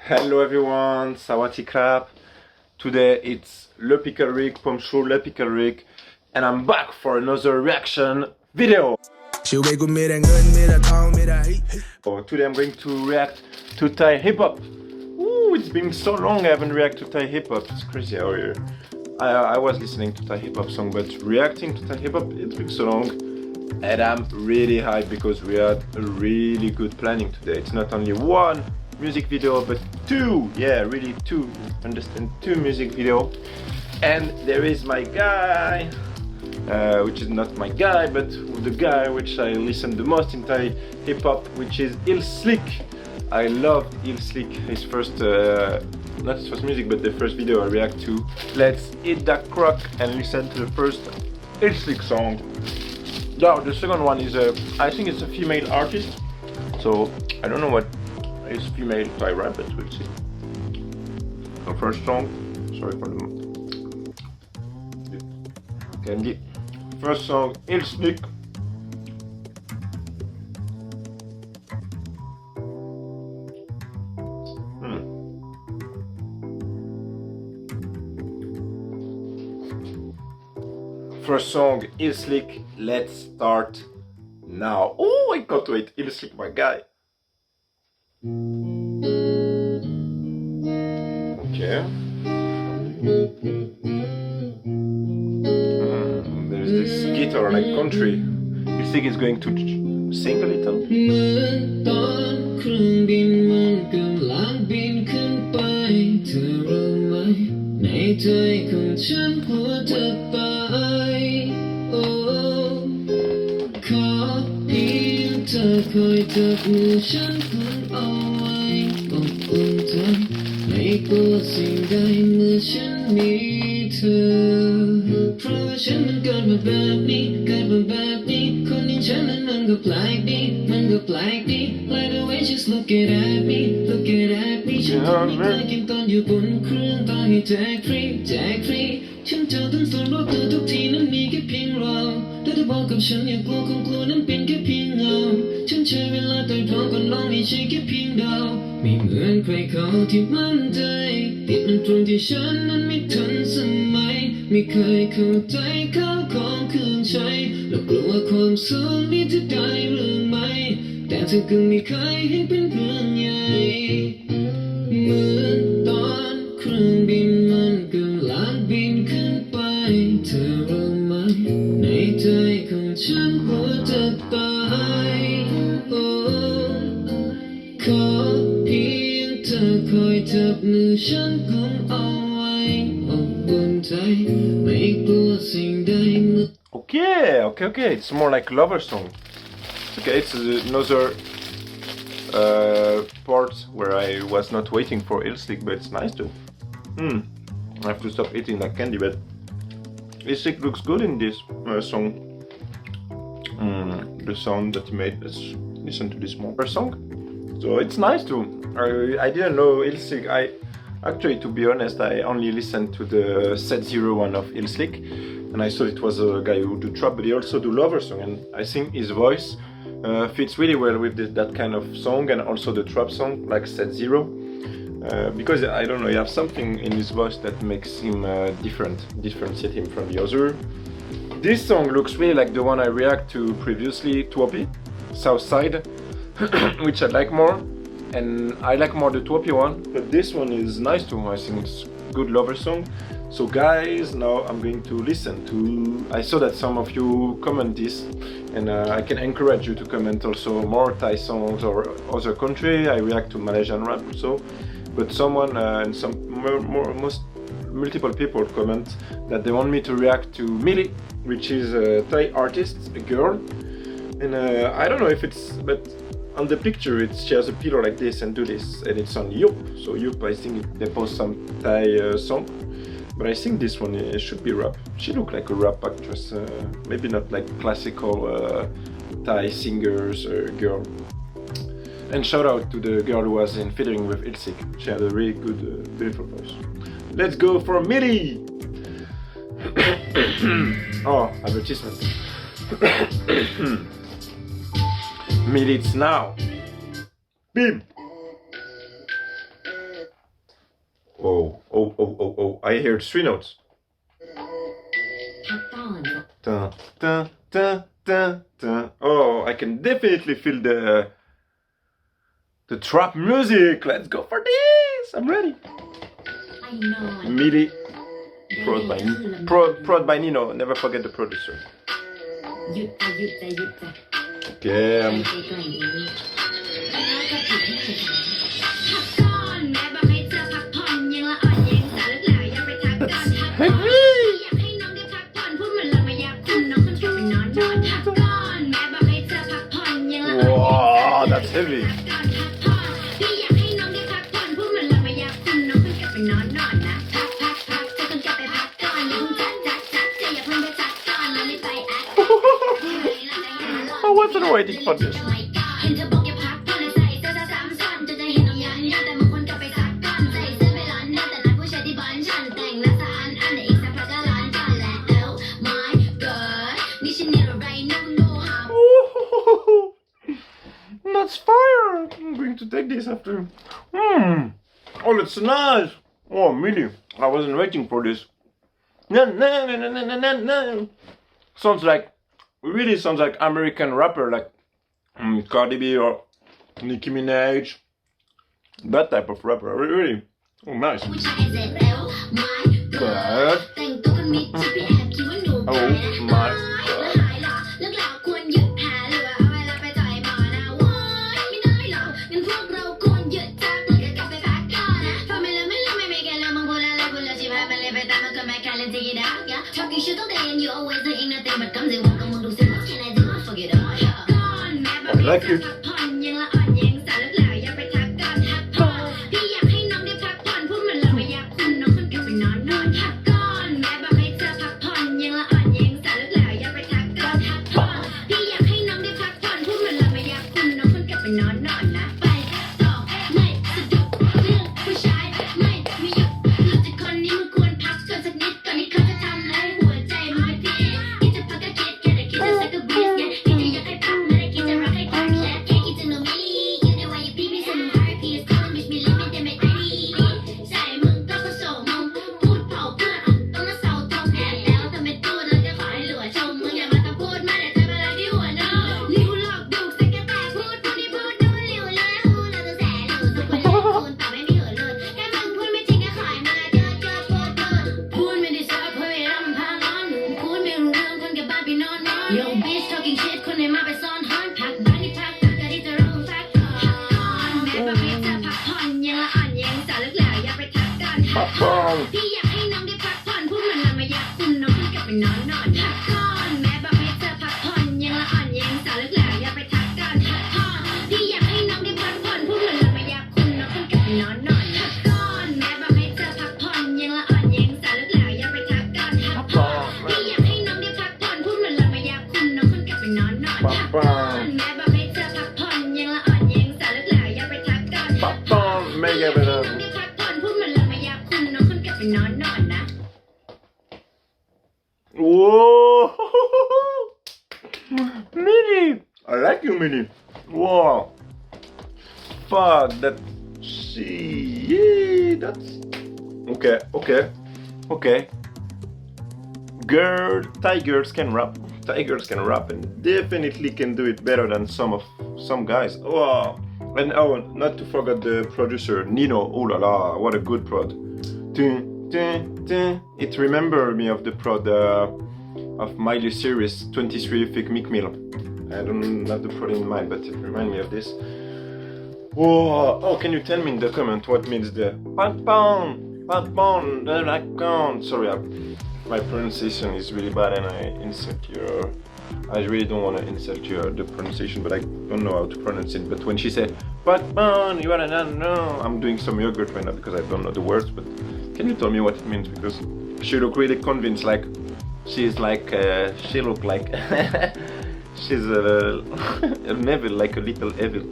Hello everyone, Sawati Krap. Today it's Le Pickle Rick, Pomchou Le Pickle Rick, and I'm back for another reaction video. So today I'm going to react to Thai hip-hop. Ooh, it's been so long I haven't reacted to Thai hip-hop. It's crazy how I was listening to Thai hip-hop song, but reacting to Thai hip-hop, it's been so long. And I'm really hyped because we had a really good planning today. It's not only one music video, but two. Yeah, really two. Understand? Two music video. And there is my guy, which is not my guy, but the guy which I listen the most in Thai hip-hop, which is Illslick. I loved Illslick, his first, not his first music, but the first video I react to. Let's eat that crock and listen to the first Illslick song. Now the second one is I think it's a female artist, so I don't know what is female Thai rap, but we'll see. The first song, sorry for the candy. First song, Illslick. First song, Illslick. Let's start now. Oh, I can't wait. Illslick, my guy. Okay. There's this guitar like country. Illslick is going to sing a little.ฉันเจอทั้งสองรอบเธอทุกทีนั้นมีแค่เพียงเราถ้าเธอบอกกับฉันอย่ากลัวคงกลัวนั้นเป็นแค่เพียงเงาฉันใช้เวลาแต่เพราะก่อนลองไม่ใช่แค่เพียงดาวไม่เหมือนใครเขาที่มั่นใจติดมันตรงที่ฉันนั้นไม่ทันสมัยไม่เคยเข้าใจข้าวของเครื่องใช้แล้วกลัวความสูงนี้จะได้หรือไม่แต่เธอก็ไม่เคยเห็นเป็นเรื่องใหญ่เหมือนตอนเครื่องบินมันกำลังบินขึ้นไปเธอรู้ไหมในใจของฉันหัวจะตายโอ้ขอเพียงเธอคอยจับมือฉันกุมเอาไว้อบอุ่นใจไม่กลัวสิ่งใดเมื่อ Okay. It's more like lover song. Okay, it's another part where I was not waiting for Illslick, but it's nice too. I have to stop eating that candy, but Illslick looks good in this song. The sound that he made. Let's listen to this more song. So it's nice too. I didn't know Illslick. Actually, to be honest, I only listened to the Set 0 one of Illslick, and I thought it was a guy who do trap, but he also do lover song, and I think his voice fits really well with that kind of song and also the trap song like Set 0. Because I don't know, you have something in his voice that makes him differentiate him from the other. This song looks really like the one I react to previously, Tuopi, Southside, which I like more, and I like more the Tuopi one, but this one is nice too. I think it's a good lover song. So guys, now I'm going to listen to, I saw that some of you comment this, and I can encourage you to comment also more Thai songs or other country. I react to Malaysian rap also. But someone and multiple people comment that they want me to react to Milli, which is a Thai artist, a girl, and I don't know if it's, but on the picture she has a pillow like this and do this, and it's on Yup. So Yup, I think they post some Thai song, but I think this one it should be rap. She look like a rap actress, maybe not like classical Thai singers girl. And shout out to the girl who was in featuring with Illslick. She had a really good, beautiful voice. Let's go for Milli! Oh, advertisement. Milli, it's now. Bim! Oh. I heard 3 notes. พักก่อน Dun, dun, dun, dun, dun. Oh, I can definitely feel the trap music. Let's go for this. I'm ready. ไปนอน Milli, prod by Nino. Never forget the producer. หยุดจะหยุดจะหยุดจะ Okay. ไปไกลๆนี้แล้วก็ผิดให้ผิดพักก่อนแม่บอกให้เธอพักผ่อนยังละอ่อนยังสารแล้วอย่าไปทักก่อนพักก่อนอยากให้น้องได้พักผ่อนพูดเหมือนเราไม่อยากคุณน้องคนกลับไปนอนพักก่อนแม่บอกให้เธอพักผ่อนยังละอ่อน Wow, that's heavy. พี่อยากให้น้องได้พักผ่อนพูดเหมือนเราไม่อยากคุณน้องคนกลับไปนอนนะพักเธอต้องกลับไปพักก่อนอย่าเพิ่งจัดเธออย่าเพิ่งไปจัดก่อนแล้วเลยไปแอด I wasn't waiting for this. เห็นเธอบอกอย่าพักก่อนใส่เสื้อซ้ำซ้อนจะเห็นน้องยันแต่บางคนกลับไปซักก่อนใส่เสื้อไปร้อนแต่นัดผู้ชายที่บ้านฉันแต่งหน้าสะอาดแต่อีกสักพักก็ร้านก่อนแล้ว Oh my god นี่ฉันเนี่ยอะไรน้องโง่หา That's fire. I'm going to take this after. Oh, that's nice. Oh, Milli, I wasn't waiting for this. No. Sounds like, really sounds like American rapper, like Cardi B or Nicki Minaj. That type of rapper, really. Oh, nice. ผู้ชายเสร็จแล้ว my god แต่งตัวกันมิดจะไปแอบคิดว่าหนูแพ้ Oh my แล้วหายหรอเลิกแล้วควรหยุดแพ้หรือว่าเอาเวลาไปจ่ายหมอนะว้ายไม่ได้หรอกงั้นพวกเราควรหยุดจักแล้วก็กลับไปพักก่อนนะเพราะไม่แก่แล้วมึงพูดแล้วชิบหายมันเลยไปตามมันก็ไม่แค่เล่นที่ดาว Talking shit all day and you always doing nothing but comes in ก็มึงดูสิ what can I do fuck it all ก่อนแม่บอกให้เธอพักผ่อนยังละอ่อนยังสารแล้วอย่าไปทักก่อนทักผ่อนพี่อยากให้น้องได้พักผ่อนพูดเหมือนเราไม่อยากคุณน้องคนกลับไปนอนทักก่อนแม่บอกให้เธอพักผ่อนยังละอ่อนยังสารแล้วอย่าไปทักก่อนทักผ่อนพี่อยากให้น้องได้พักผ่อนพูดเหมือนเราไม่อยากคุณน้องคนกลับไปนอนนะไปต่อไม่สะดุดเรื่องผู้ชายไม่มีหยุดหลุดจากคนนี้มึงควรพักก่อนสักนิดก่อนที่เขาจะทำให้หัวใจมึงไม่ดีคิดจะพักก็คิดแค่ได้คิดจะสักก็บีสไงคิดจะอยากให้พักไม่ได้คิดจะรักให้พักแค่คิดจะ no Milli you know why you beat me so no RP is calling bitch me limit them at 30ใส่มึงก็ส่งมึงพูดเผาเพื่อนต้องมาเศร้าตรงแอบแล้วทำเป็นตู้แล้วจะขอให้หลัวชมมึงอย่ามาตะพูดมาแต่ใจมาลังที่หัวน้องลิ้วหลอกดูสักแค่แต่พูดนี่พูดดูลิ้วเลยหูเราจะแสหลิวสักคนเลยคูณแต่ไม่มีหัวเลิศแค่มึงพูดไม่จริงก็ขายมาเจอพูดไม่ได้ซักเพราะเวลามันพาร้อนพูดไม่รู้เรื่องคนกับบ้านไปนอน Yo bitch talking shit คนไหนมาไปซ่อนฮอนพักบ้านที่พักก็ที่จะร้องพักก่อนแม่บอกให้เธอพักผ่อนยังละอ่อนยังสาวลึกแหล่อย่าไปทักก่อนพักผ่อนพี่อยากให้น้องได้พักผ่อนพูดเหมือนเราไม่อยากคุณน้องเพิ่งกลับไปนอนพักก่อนแม่บอกให้เธอพักผ่อนยังละอ่อนยังสาวลึกแหล่อย่าไปทักก่อนพักผ่อนพี่อยากให้น้องได้พักผ่อนพูดเหมือนเราไม่อยากคุณน้องเพิ่งกลับไปนอนพักก่อนแม่บอกให้เธอพักผ่อนยังละอ่อนยังสาวลึกแหล่อย่าไปทักก่อนพักผ่อนพี่อยากให้น้องได้พักผ่อนพูดเหมือนเราไม่อยากคุณน้องเพิ่งกลับไปนอนพักก่อนแม่บอกให้เธอพักผ่อนยังละอ่อนยังสาวลึกแหล่อย่าไปทักก่อนพักผ่อนพี่อยากให้น้องได้พักผ่อนพูดเหมือนเราไม่อยากคุณน้องเพิ่งกลับไปนอนนะ Whoa! Milli! I like you, Milli. Wow. Fuck that. Yeah, that's okay. Tigers can rap. Tigers can rap and definitely can do it better than some guys. Wow. And not to forget the producer Nino. Oh la la, what a good prod. It remember me of the prod of Miley series 23 Fake Meek Mill. I don't have the prod in mind, but it reminds me of this. Whoa! Oh, can you tell me in the comment what means the pat pound, Sorry, my pronunciation is really bad and I really don't want to insult the pronunciation, but I don't know how to pronounce it. But when she said pat pound, you wanna know? I'm doing some yogurt right now because I don't know the words, but can you tell me what it means? Because she look really convinced, like she's like she look like she's a Neville, like a little evil.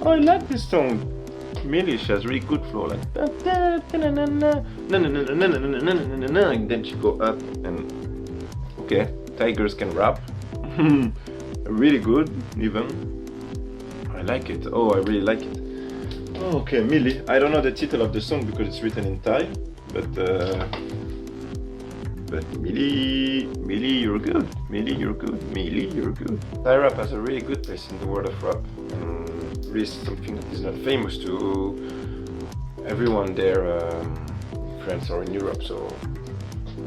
Oh, I like this song. Milli, she has really good flow, like and then she go up and okay, tigers can rap. Really good, even. I like it. Oh, I really like it. Okay, Milli. I don't know the title of the song because it's written in Thai, but Milli, you're good. Milli, you're good. Milli, you're good. Thai rap has a really good place in the world of rap, and really something that is not famous to everyone there, France or in Europe. So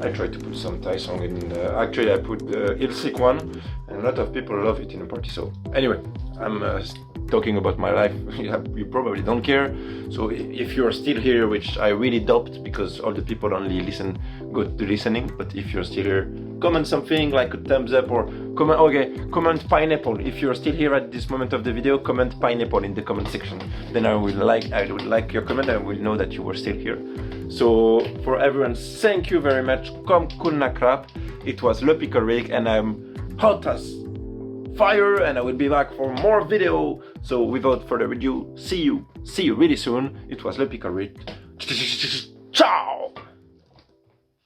I tried to put some Thai song in. Actually, I put the Illslick one, and a lot of people love it in the party. So anyway, I'm talking about my life. You probably don't care. So if you're still here, which I really doubt, because all the people only go to listening. But if you're still here, comment something like a thumbs up or comment. Okay, comment pineapple. If you're still here at this moment of the video, comment pineapple in the comment section. Then I would like your comment. I will know that you were still here. So for everyone, thank you very much. Kom kunna krap. It was Le Pickle Rick, and I'm hot as fire, and I will be back for more video. So without further ado, see you really soon. It was Le Pickle Rick. Ciao.